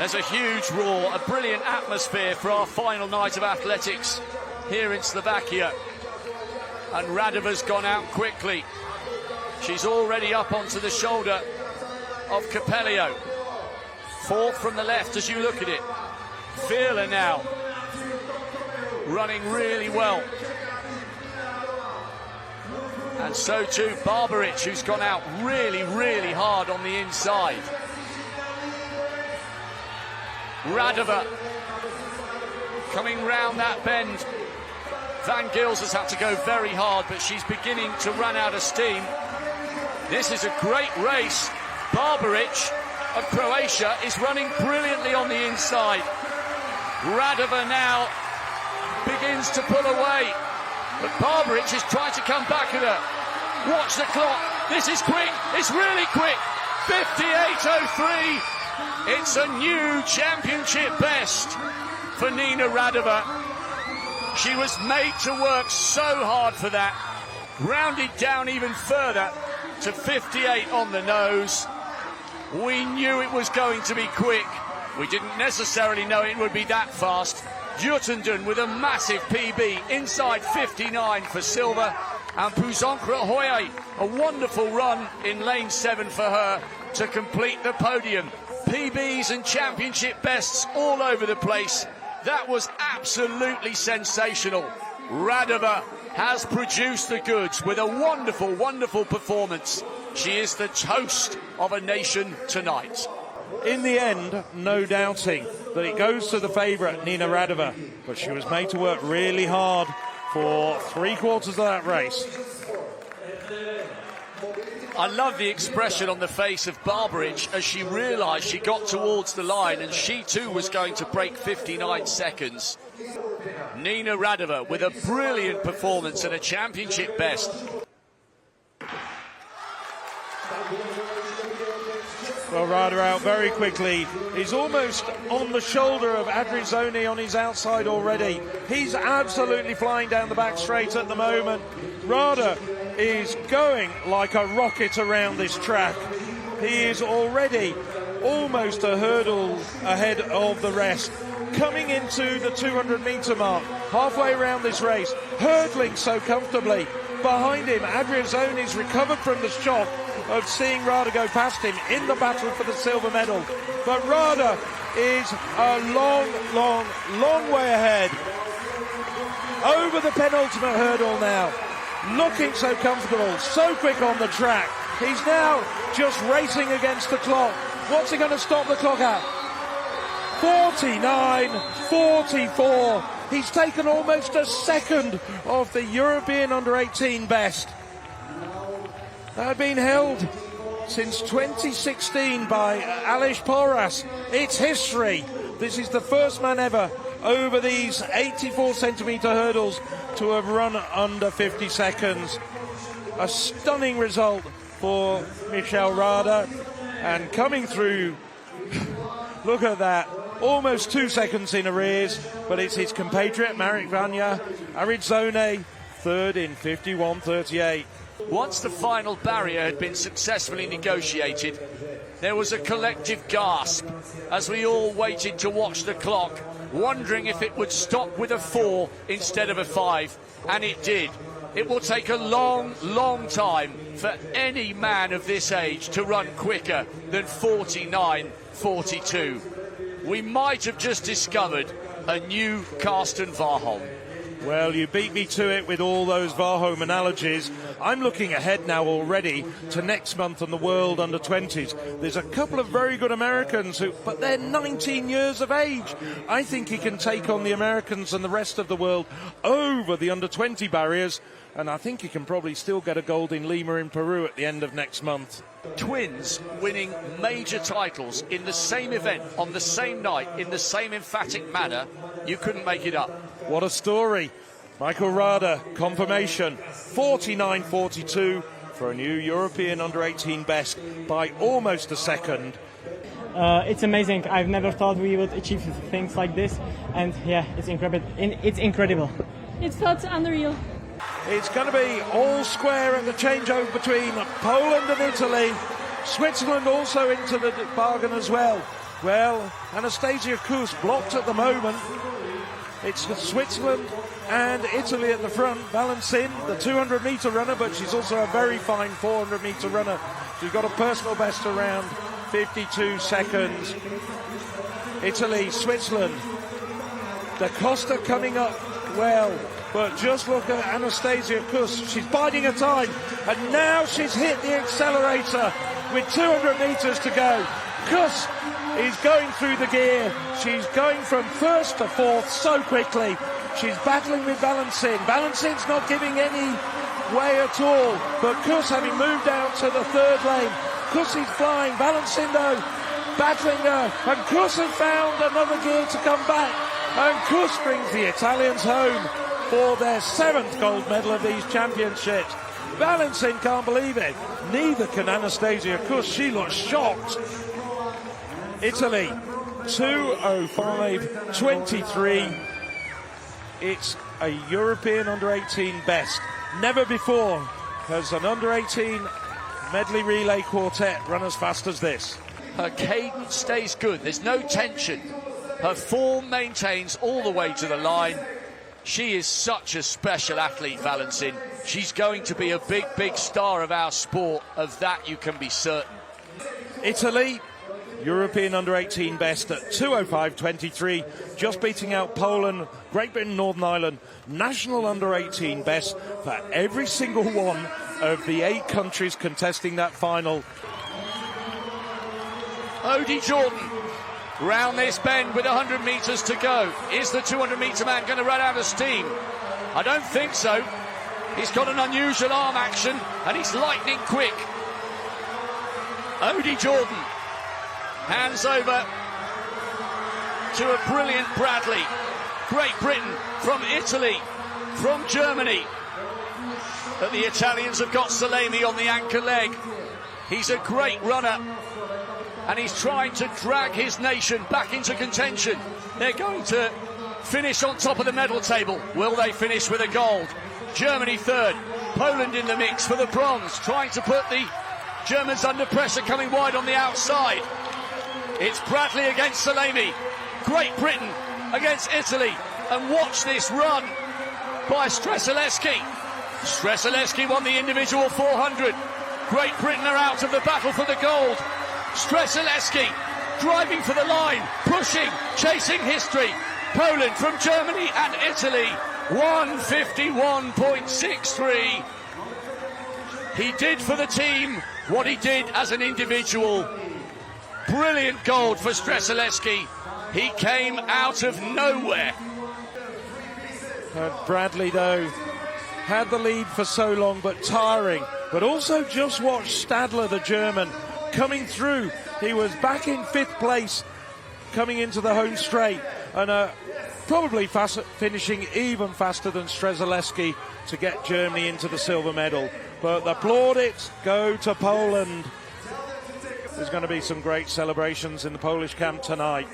There's a huge roar, a brilliant atmosphere for our final night of athletics here in Slovakia. And Radova's gone out quickly. She's already up onto the shoulder of Capello. Fourth from the left as you look at it. Fila now running really well. And so too Barbaric, who's gone out really, really hard on the inside. Radova coming round that bend. Van Gils has had to go very hard, but she's beginning to run out of steam. This is a great race. Barbaric of Croatia is running brilliantly on the inside. Radova now begins to pull away, but Barbaric is trying to come back at her. Watch the clock. This is quick. It's really quick. 58.03. It's a new championship best for Nina Radova. She was made to work so hard for that. Rounded down even further to 58 on the nose. We knew it was going to be quick. We didn't necessarily know it would be that fast. Jutenden with a massive PB inside 59 for silver. And Puzonkra Hoye, a wonderful run in lane 7 for her to complete the podium. PBs and championship bests all over the place. That was absolutely sensational. Radova has produced the goods with a wonderful, wonderful performance. She is the toast of a nation tonight. In the end, no doubting that it goes to the favourite, Nina Radova, but she was made to work really hard for 3/4 of that race. I love the expression on the face of Barbaric as she realised she got towards the line and she too was going to break 59 seconds. Nina Radova with a brilliant performance and a championship best. Well, Rada out very quickly. He's almost on the shoulder of Adrizzoni on his outside already. He's absolutely flying down the back straight at the moment. Rada is going like a rocket around this track. He is already almost a hurdle ahead of the rest. Coming into the 200-metre mark, halfway around this race, hurdling so comfortably. Behind him, Adrizzoni's recovered from the shock of seeing Rada go past him in the battle for the silver medal. But Rada is a long, long, long way ahead. Over the penultimate hurdle now. Looking so comfortable, so quick on the track. He's now just racing against the clock. What's he going to stop the clock at? 49.44. He's taken almost a second off the European under-18 best. That had been held since 2016 by Aleš Porras. It's history. This is the first man ever over these 84-centimetre hurdles to have run under 50 seconds. A stunning result for Michelle Rada. And coming through, look at that, almost 2 seconds in arrears, but it's his compatriot, Marek Vanya Adrizzoni, third in 51.38. Once the final barrier had been successfully negotiated, there was a collective gasp as we all waited to watch the clock, wondering if it would stop with a 4 instead of a 5, and it did. It will take a long, long time for any man of this age to run quicker than 49.42. We might have just discovered a new Karsten Warholm. Well, you beat me to it with all those Warholm analogies. I'm looking ahead now already to next month on the World Under-20s. There's a couple of very good Americans, but they're 19 years of age. I think he can take on the Americans and the rest of the world over the Under-20 barriers, and I think he can probably still get a gold in Lima in Peru at the end of next month. Twins winning major titles in the same event, on the same night, in the same emphatic manner, you couldn't make it up. What a story. Michael Rada, confirmation, 49.42 for a new European under-18 best by almost a second. It's amazing. I've never thought we would achieve things like this, and yeah, it's incredible. It's incredible. It felt unreal. It's going to be all square at the changeover between Poland and Italy. Switzerland also into the bargain as well. Well, Anastasia Kuss blocked at the moment. It's Switzerland and Italy at the front. Valentin, the 200-meter runner, but she's also a very fine 400-meter runner. She's got a personal best around 52 seconds. Italy, Switzerland. Da Costa coming up well, but just look at Anastasia Kuss. She's biding her time, and now she's hit the accelerator with 200 meters to go. Kuss is going through the gear. She's going from first to fourth so quickly. She's battling with Valentin. Valentin's not giving any way at all, but Kuss having moved out to the third lane. Kuss is flying. Valentin, though, battling her, and Kuss has found another gear to come back, and Kuss brings the Italians home for their 7th gold medal of these championships. Valentin can't believe it. Neither can Anastasia Kuss. She looks shocked. Italy, 2:05.23. It's a European under-18 best. Never before has an under-18 medley relay quartet run as fast as this. Her cadence stays good. There's no tension. Her form maintains all the way to the line. She is such a special athlete, Valentin. She's going to be a big, big star of our sport. Of that you can be certain. Italy, European under-18 best at 2:05.23, just beating out Poland, Great Britain, Northern Ireland. National under-18 best for every single one of the 8 countries contesting that final. Odie Jordan round this bend with 100 metres to go. Is the 200-metre man going to run out of steam? I don't think so. He's got an unusual arm action and he's lightning quick. Odie Jordan hands over to a brilliant Bradley. Great Britain from Italy, from Germany. But the Italians have got Salemi on the anchor leg. He's a great runner, and he's trying to drag his nation back into contention. They're going to finish on top of the medal table. Will they finish with a gold? Germany third, Poland in the mix for the bronze, trying to put the Germans under pressure, coming wide on the outside. It's Bradley against Salemi. Great Britain against Italy. And watch this run by Strzelecki. Strzelecki won the individual 400. Great Britain are out of the battle for the gold. Strzelecki driving for the line, pushing, chasing history. Poland from Germany and Italy, 1:51.63. He did for the team what he did as an individual. Brilliant gold for Strzelecki. He came out of nowhere. Bradley, though, had the lead for so long, but tiring. But also just watch Stadler, the German, coming through. He was back in 5th place coming into the home straight, and probably finishing even faster than Strzelecki to get Germany into the silver medal. But the plaudits go to Poland. There's going to be some great celebrations in the Polish camp tonight.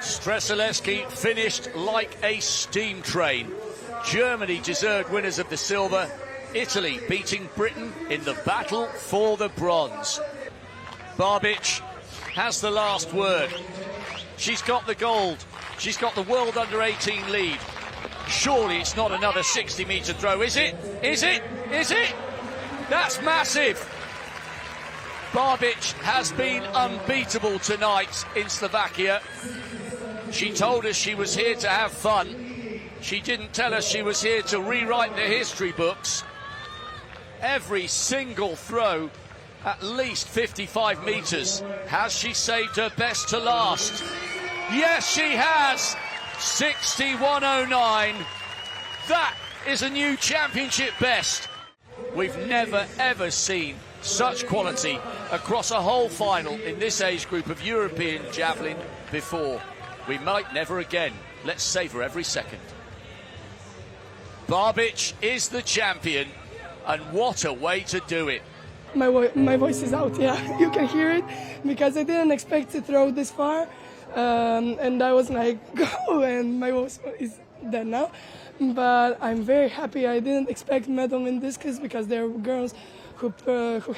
Strzelecki finished like a steam train. Germany deserved winners of the silver. Italy beating Britain in the battle for the bronze. Barbic has the last word. She's got the gold. She's got the world under-18 lead. Surely it's not another 60-metre throw, is it? Is it? Is it? That's massive. Barbic has been unbeatable tonight in Slovakia. She told us she was here to have fun. She didn't tell us she was here to rewrite the history books. Every single throw, at least 55 metres. Has she saved her best to last? Yes, she has. 61.09. That is a new championship best. We've never, ever seen such quality across a whole final in this age group of European javelin before. We might never again. Let's savour every second. Barbic is the champion, and what a way to do it. My voice is out, yeah. You can hear it, because I didn't expect to throw this far. And I was like, go, and my voice is dead now. But I'm very happy. I didn't expect medal in discus, because there are girls who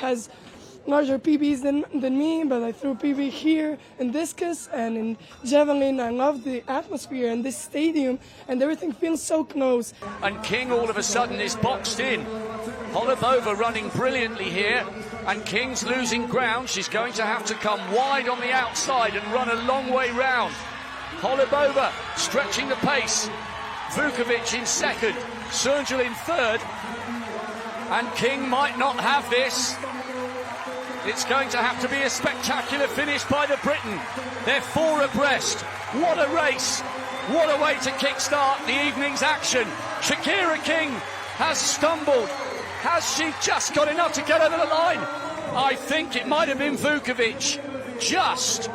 has larger PBs than me, but I threw PB here in Discus and in Javelin. I love the atmosphere and this stadium, and everything feels so close. And King all of a sudden is boxed in. Holubova running brilliantly here, and King's losing ground. She's going to have to come wide on the outside and run a long way round. Holubova stretching the pace. Vukovic in second, Srnjel in third, and King might not have this. It's going to have to be a spectacular finish by the Briton. They're 4 abreast. What a race. What a way to kickstart the evening's action. Shakira King has stumbled. Has she just got enough to get over the line? I think it might have been Vukovic. Just.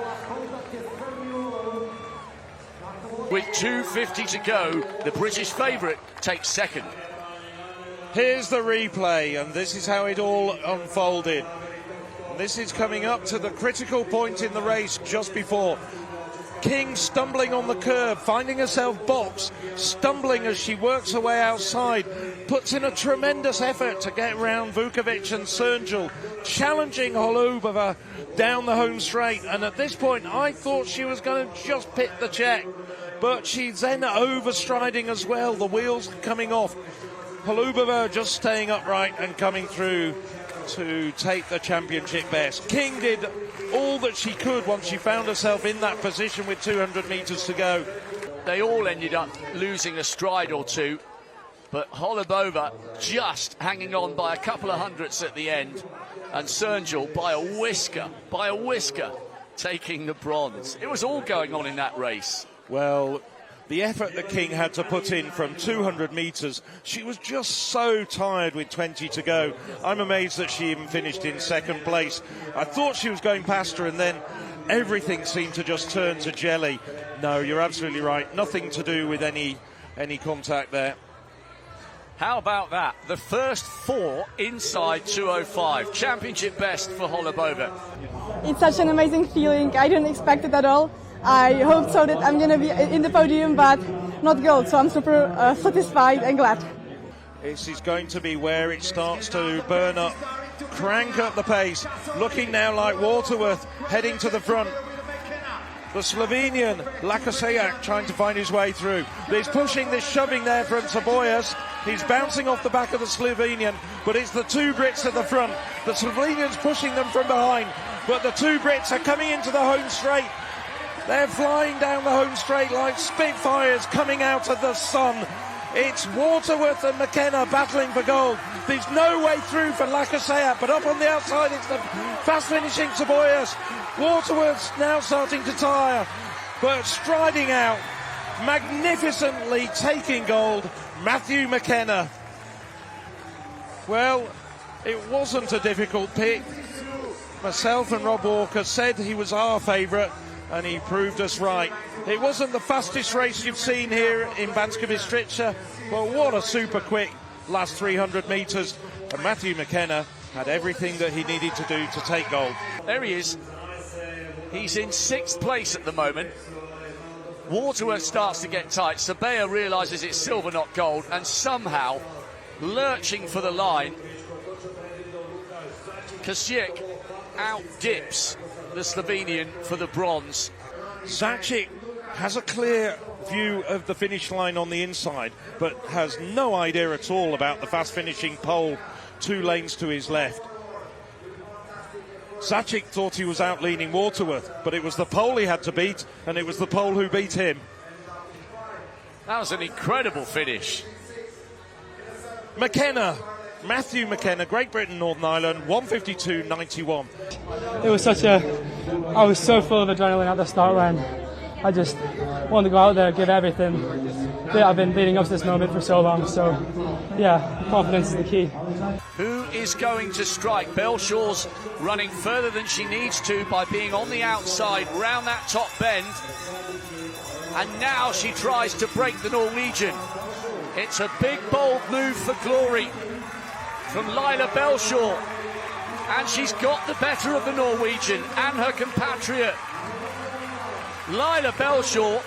With 2:50 to go, the British favourite takes second. Here's the replay, and this is how it all unfolded. This is coming up to the critical point in the race just before. King stumbling on the curb, finding herself boxed, stumbling as she works her way outside, puts in a tremendous effort to get around Vukovic and Srnjel, challenging Holubova down the home straight. And at this point, I thought she was going to just pit the check, but she's then overstriding as well, the wheels coming off. Holubova just staying upright and coming through to take the championship best. King did all that she could once she found herself in that position with 200 metres to go. They all ended up losing a stride or two, but Holubova just hanging on by a couple of hundredths at the end, and Srnjel by a whisker, taking the bronze. It was all going on in that race. Well, the effort that King had to put in from 200 metres, she was just so tired with 20 to go. I'm amazed that she even finished in second place. I thought she was going past her, and then everything seemed to just turn to jelly. No, you're absolutely right. Nothing to do with any contact there. How about that? The first 4 inside 2:05. Championship best for Holubova. It's such an amazing feeling. I didn't expect it at all. I hoped so that I'm going to be in the podium, but not gold, so I'm super satisfied and glad. This is going to be where it starts to burn up, crank up the pace, looking now like Waterworth heading to the front. The Slovenian Lakasejac trying to find his way through. There's pushing, there's shoving there from Saboyas. He's bouncing off the back of the Slovenian, but it's the 2 Brits at the front. The Slovenian's pushing them from behind, but the 2 Brits are coming into the home straight. They're flying down the home straight like Spitfires coming out of the sun. It's Waterworth and McKenna battling for gold. There's no way through for Lakasejac, but up on the outside it's the fast-finishing Saboyas. Waterworth's now starting to tire, but striding out, magnificently taking gold, Matthew McKenna. Well, it wasn't a difficult pick. Myself and Rob Walker said he was our favourite, and he proved us right. It wasn't the fastest race you've seen here in Banska Bystrica, but what a super quick last 300 metres. And Matthew McKenna had everything that he needed to do to take gold. There he is. He's in 6th place at the moment. Waterworth starts to get tight. Sabea realises it's silver, not gold, and somehow lurching for the line, Kasic out-dips the Slovenian for the bronze. Zacic has a clear view of the finish line on the inside, but has no idea at all about the fast-finishing pole 2 lanes to his left. Zacic thought he was out-leaning Waterworth, but it was the pole he had to beat, and it was the pole who beat him. That was an incredible finish. McKenna, Matthew McKenna, Great Britain, Northern Ireland, 1:52.91. It was I was so full of adrenaline at the start line. I just wanted to go out there, give everything. I've been leading up to this moment for so long, so yeah, confidence is the key. Who is going to strike? Belshaw's running further than she needs to by being on the outside round that top bend, and now she tries to break the Norwegian. It's a big bold move for glory from Lila Belshaw, and she's got the better of the Norwegian and her compatriot. Lila Belshaw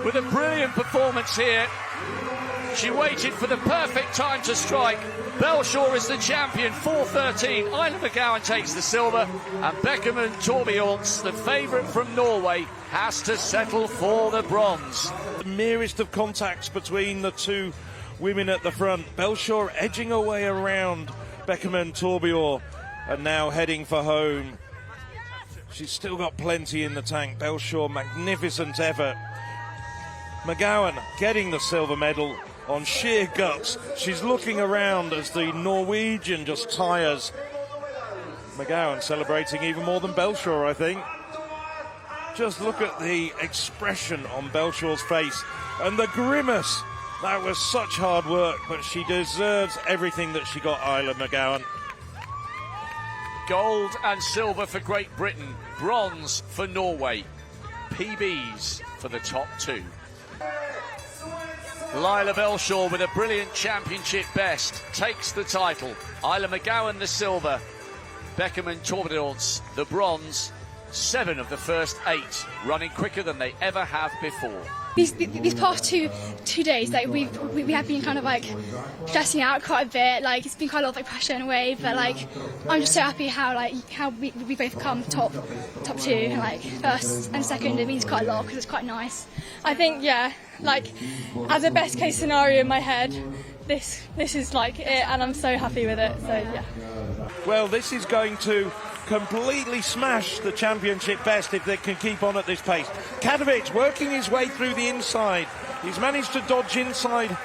with a brilliant performance here, She waited for the perfect time to strike. Belshaw is the champion, 4:13. Isla McGowan takes the silver, and Beckerman Torbjorns, the favourite from Norway, has to settle for the bronze. The merest of contacts between the two women at the front. Belshaw edging her way around Beckerman Torbjorn, and now heading for home. She's still got plenty in the tank. Belshaw, magnificent effort. McGowan getting the silver medal on sheer guts. She's looking around as the Norwegian just tires. McGowan celebrating even more than Belshaw, I think. Just look at the expression on Belshaw's face and the grimace. That was such hard work, but she deserves everything that she got, Isla McGowan. Gold and silver for Great Britain, bronze for Norway. PBs for the top two. Lila Belshaw with a brilliant championship best takes the title. Isla McGowan the silver, Beckerman Torbjorns the bronze. 7 of the first 8 running quicker than they ever have before. These past two days, like we have been kind of like stressing out quite a bit. Like it's been quite a lot of like pressure in a way, but like I'm just so happy how we both come top 2, like first and second. It means quite a lot because it's quite nice. I think, yeah, like as a best case scenario in my head, this is like it, and I'm so happy with it. So yeah. Well, this is going to completely smash the championship best if they can keep on at this pace. Katovic working his way through the inside. He's managed to dodge inside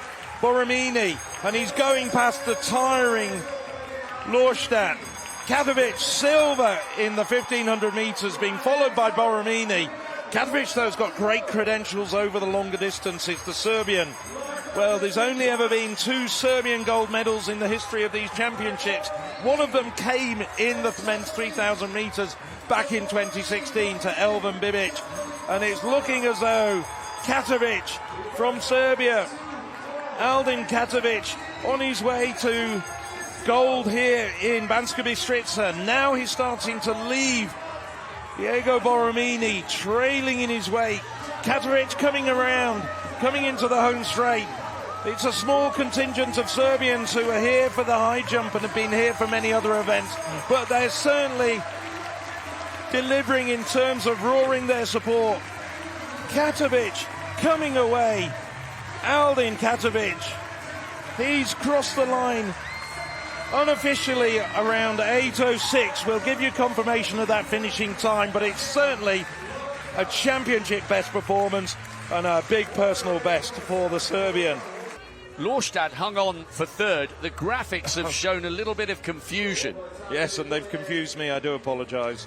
Borromini, and he's going past the tiring Lorstad. Katovic silver in the 1500 metres, being followed by Borromini. Katovic, though, has got great credentials over the longer distances. The Serbian. Well, there's only ever been 2 Serbian gold medals in the history of these championships. One of them came in the men's 3,000 metres back in 2016 to Elvan Bibic. And it's looking as though Katovic from Serbia, Aldin Katovic, on his way to gold here in Banska Bystrica. Now he's starting to leave Diego Borromini, trailing in his wake. Katovic coming around, coming into the home straight. It's a small contingent of Serbians who are here for the high jump and have been here for many other events, but they're certainly delivering in terms of roaring their support. Katovic coming away. Aldin Katovic, he's crossed the line unofficially around 8:06. We'll give you confirmation of that finishing time, but it's certainly a championship best performance and a big personal best for the Serbian. Lorstad hung on for 3rd. The graphics have shown a little bit of confusion. Yes, and they've confused me. I do apologise.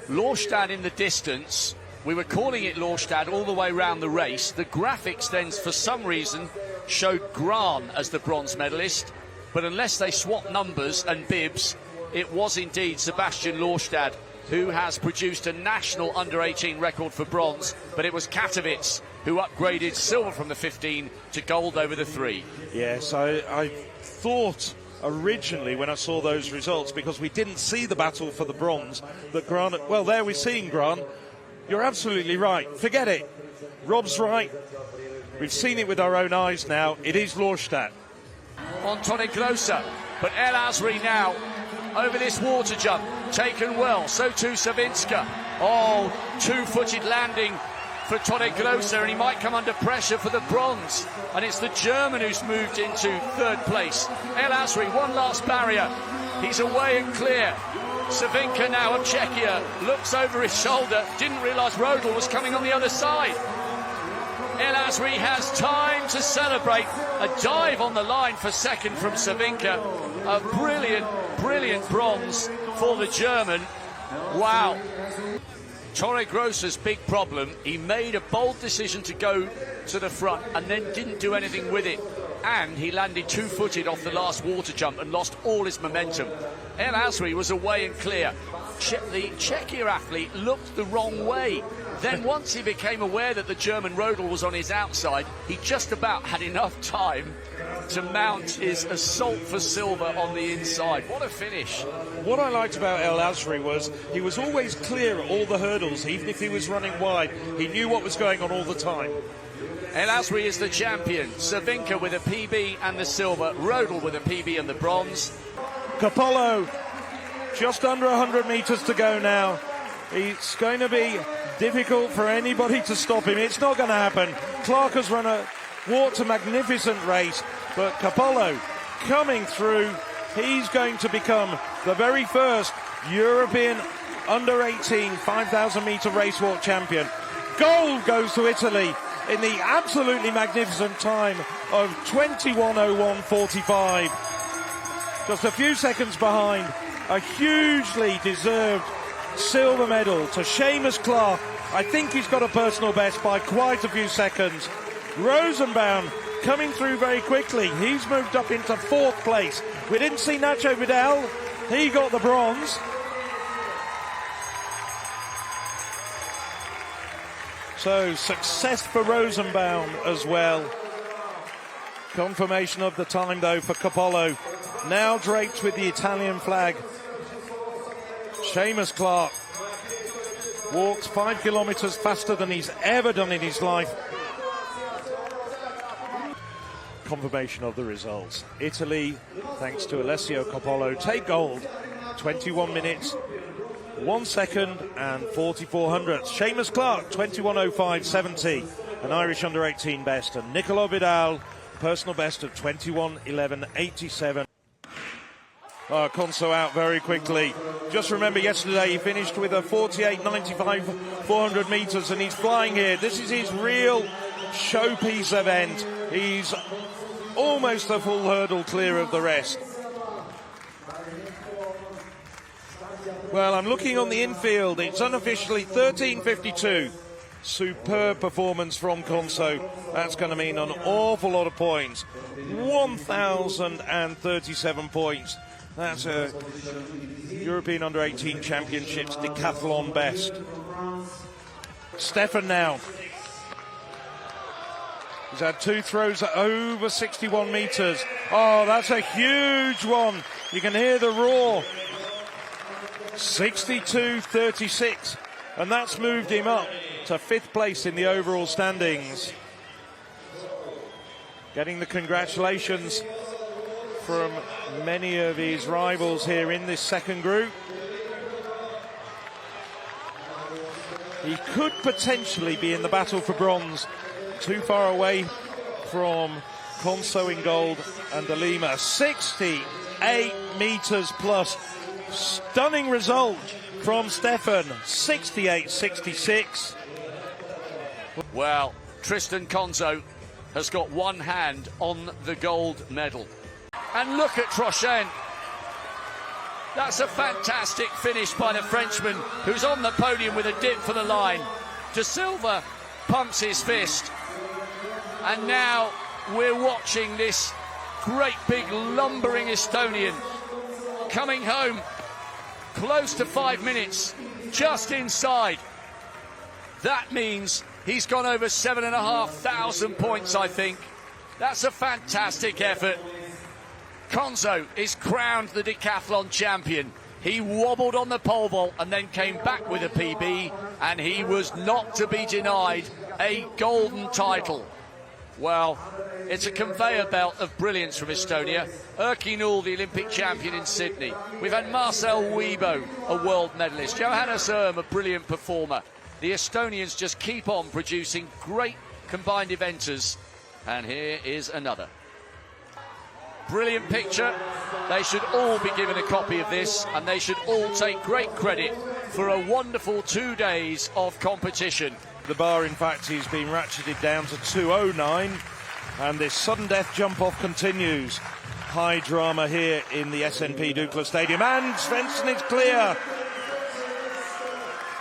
Lorstad in the distance. We were calling it Lorstad all the way around the race. The graphics then, for some reason, showed Gran as the bronze medalist. But unless they swap numbers and bibs, it was indeed Sebastian Lorstad who has produced a national under-18 record for bronze, but it was Katovic who upgraded silver from the 15 to gold over the 3. Yes, I thought originally when I saw those results, because we didn't see the battle for the bronze, that Gran... Well, there we're seeing Gran. You're absolutely right. Forget it. Rob's right. We've seen it with our own eyes now. It is Lorstad. On Torre Grossa, but El Asri now over this water jump, taken well, so too Savinska. Oh, 2-footed landing for Torre Grossa, and he might come under pressure for the bronze. And it's the German who's moved into 3rd place. El Asri, one last barrier. He's away and clear. Savinka now of Czechia looks over his shoulder, didn't realise Rodel was coming on the other side. El Asri has time to celebrate. A dive on the line for 2nd from Savinka. A brilliant bronze for the German. Wow. Torre Grossa's big problem, he made a bold decision to go to the front and then didn't do anything with it. And he landed 2-footed off the last water jump and lost all his momentum. El Asri was away and clear. the Czechia athlete looked the wrong way. Then once he became aware that the German Rodel was on his outside, he just about had enough time to mount his assault for silver on the inside. What a finish. What I liked about El Asri was he was always clear at all the hurdles, even if he was running wide. He knew what was going on all the time. El Asri is the champion. Savinka with a PB and the silver. Rodel with a PB and the bronze. Capollo, just under 100 metres to go now. It's going to be difficult for anybody to stop him. It's not going to happen. Clark has walked a magnificent race, but Capollo coming through. He's going to become the very first European under-18 5,000 metre race walk champion. Gold goes to Italy in the absolutely magnificent time of 21:01:45. Just a few seconds behind, a hugely deserved silver medal to Seamus Clark. I think he's got a personal best by quite a few seconds. Rosenbaum coming through very quickly. He's moved up into 4th place. We didn't see Nacho Vidal. He got the bronze. So success for Rosenbaum as well. Confirmation of the time though for Capollo. Now draped with the Italian flag. Seamus Clark walks 5 kilometres faster than he's ever done in his life. Confirmation of the results. Italy, thanks to Alessio Capollo, take gold. 21 minutes, 1 second and 44 hundredths. Seamus Clark, 21:05:70, an Irish under-18 best. And Nicola Vidal, personal best of 21:11:87. Conso out very quickly. Just remember yesterday he finished with a 48.95 400 metres, and he's flying here. This is his real showpiece event. He's almost a full hurdle clear of the rest. Well, I'm looking on the infield. It's unofficially 13:52. Superb performance from Conso. That's going to mean an awful lot of points. 1,037 points. That's a European Under-18 Championships Decathlon best. Stefan now. He's had 2 throws at over 61 metres. Oh, that's a huge one. You can hear the roar. 62.36. And that's moved him up to 5th place in the overall standings. Getting the congratulations from many of his rivals here in this second group. He could potentially be in the battle for bronze. Too far away from Conso in gold and De Lima. 68 metres plus. Stunning result from Stefan. 68.66. Well, Tristan Conso has got one hand on the gold medal. And look at Trochen. That's a fantastic finish by the Frenchman, who's on the podium with a dip for the line. De Silva pumps his fist. And now we're watching this great big lumbering Estonian coming home close to 5 minutes, just inside. That means he's gone over 7,500 points, I think. That's a fantastic effort. Conso is crowned the decathlon champion. He wobbled on the pole vault and then came back with a PB, and he was not to be denied a golden title. Well, it's a conveyor belt of brilliance from Estonia. Erkki Null, the Olympic champion in Sydney. We've had Marcel Weibo, a world medalist. Johannes Erm, a brilliant performer. The Estonians just keep on producing great combined eventers. And here is another. Brilliant picture. They should all be given a copy of this, and they should all take great credit for a wonderful 2 days of competition. The bar, in fact, he's been ratcheted down to 2:09, and this sudden death jump-off continues. High drama here in the SNP Dukla Stadium, and Svensson is clear.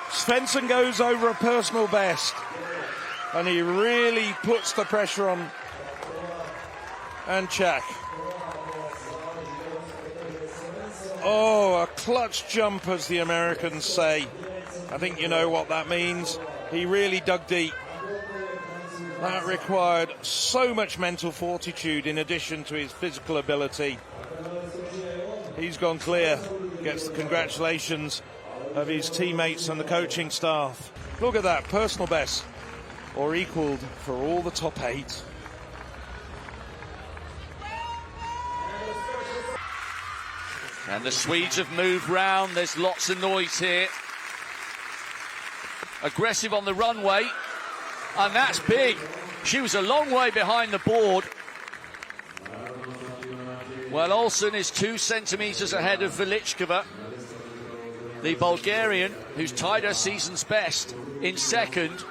Svensson goes over a personal best, and he really puts the pressure on Anchak. Oh, a clutch jump, as the Americans say. I think you know what that means. He really dug deep. That required so much mental fortitude in addition to his physical ability. He's gone clear. Gets the congratulations of his teammates and the coaching staff. Look at that, personal best, or equalled for all the top 8. And the Swedes have moved round. There's lots of noise here. Aggressive on the runway, and that's big. She was a long way behind the board. Well, Olsen is 2 centimetres ahead of Velichkova, the Bulgarian, who's tied her season's best in second.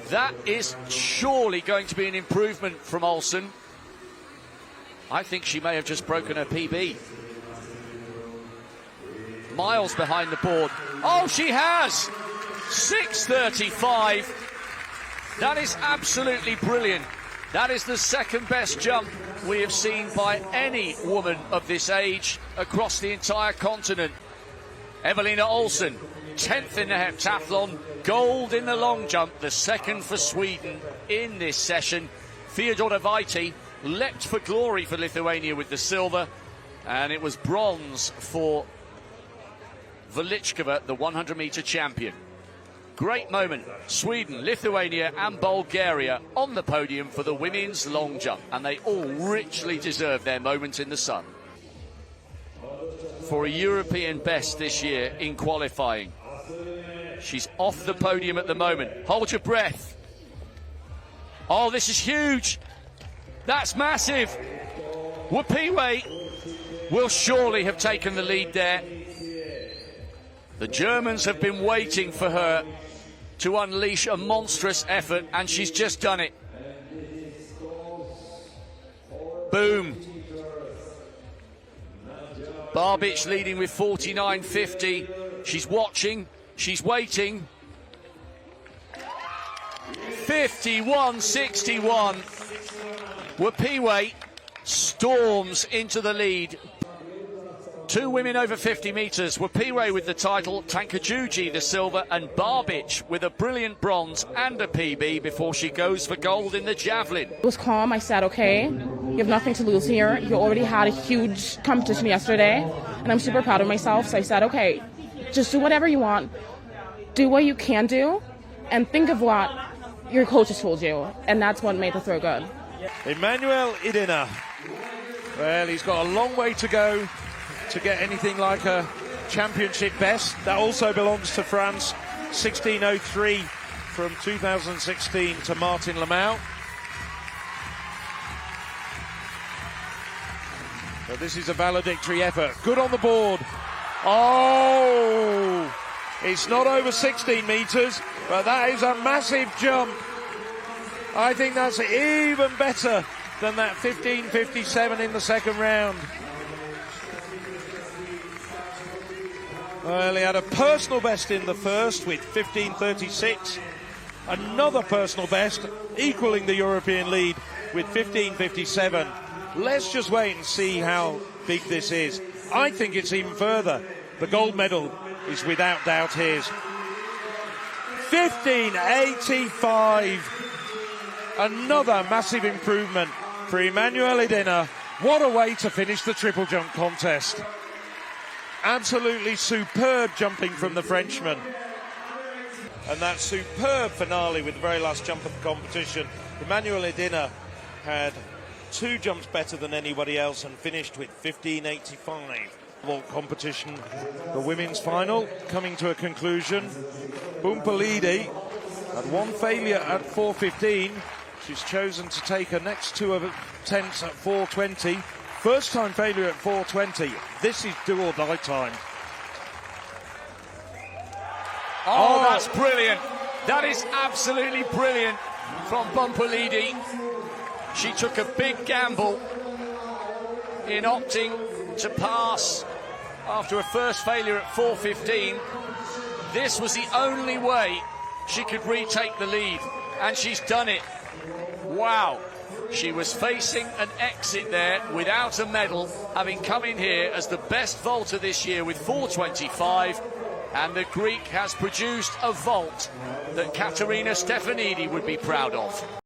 That is surely going to be an improvement from Olsen. I think she may have just broken her PB. Miles behind the board. Oh, she has! 6:35. That is absolutely brilliant. That is the second best jump we have seen by any woman of this age across the entire continent. Evelina Olsen, 10th in the heptathlon, gold in the long jump, the second for Sweden in this session. Fyodora Vaiti leapt for glory for Lithuania with the silver, and it was bronze for Velichkova, the 100-metre champion. Great moment. Sweden, Lithuania and Bulgaria on the podium for the women's long jump, and they all richly deserve their moment in the sun. For a European best this year in qualifying. She's off the podium at the moment. Hold your breath. Oh, this is huge. That's massive. Wapiwe will surely have taken the lead there. The Germans have been waiting for her to unleash a monstrous effort, and she's just done it. Boom. Barbic leading with 49.50. She's watching, she's waiting. 51.61. Wapiwe storms into the lead. 2 women over 50 metres. Wapiwe with the title, Tankajuji the silver, and Barbic with a brilliant bronze and a PB before she goes for gold in the javelin. It was calm. I said, okay, you have nothing to lose here. You already had a huge competition yesterday, and I'm super proud of myself. So I said, okay, just do whatever you want. Do what you can do, and think of what your coaches told you. And that's what made the throw good. Emmanuel Idina. Well, he's got a long way to go to get anything like a championship best. That also belongs to France. 16:03 from 2016 to Martin Lemau. But this is a valedictory effort. Good on the board. Oh! It's not over 16 metres, but that is a massive jump. I think that's even better than that 15.57 in the second round. Well, he had a personal best in the first with 15.36. Another personal best, equaling the European lead with 15.57. Let's just wait and see how big this is. I think it's even further. The gold medal is without doubt his. 15.85. Another massive improvement for Emmanuel Idina. What a way to finish the triple jump contest. Absolutely superb jumping from the Frenchman. And that superb finale with the very last jump of the competition. Emmanuel Idina had 2 jumps better than anybody else and finished with 15.85. Vault competition, the women's final coming to a conclusion. Bumpalidi had 1 failure at 4.15. She's chosen to take her next 2 attempts at 4.20. First time failure at 4.20. This is do or die time. Oh, that's brilliant. That is absolutely brilliant from Bumpalidi. She took a big gamble in opting to pass after a first failure at 4.15. This was the only way she could retake the lead, and she's done it. Wow. She was facing an exit there without a medal, having come in here as the best vaulter this year with 4:25, and the Greek has produced a vault that Katerina Stefanidi would be proud of.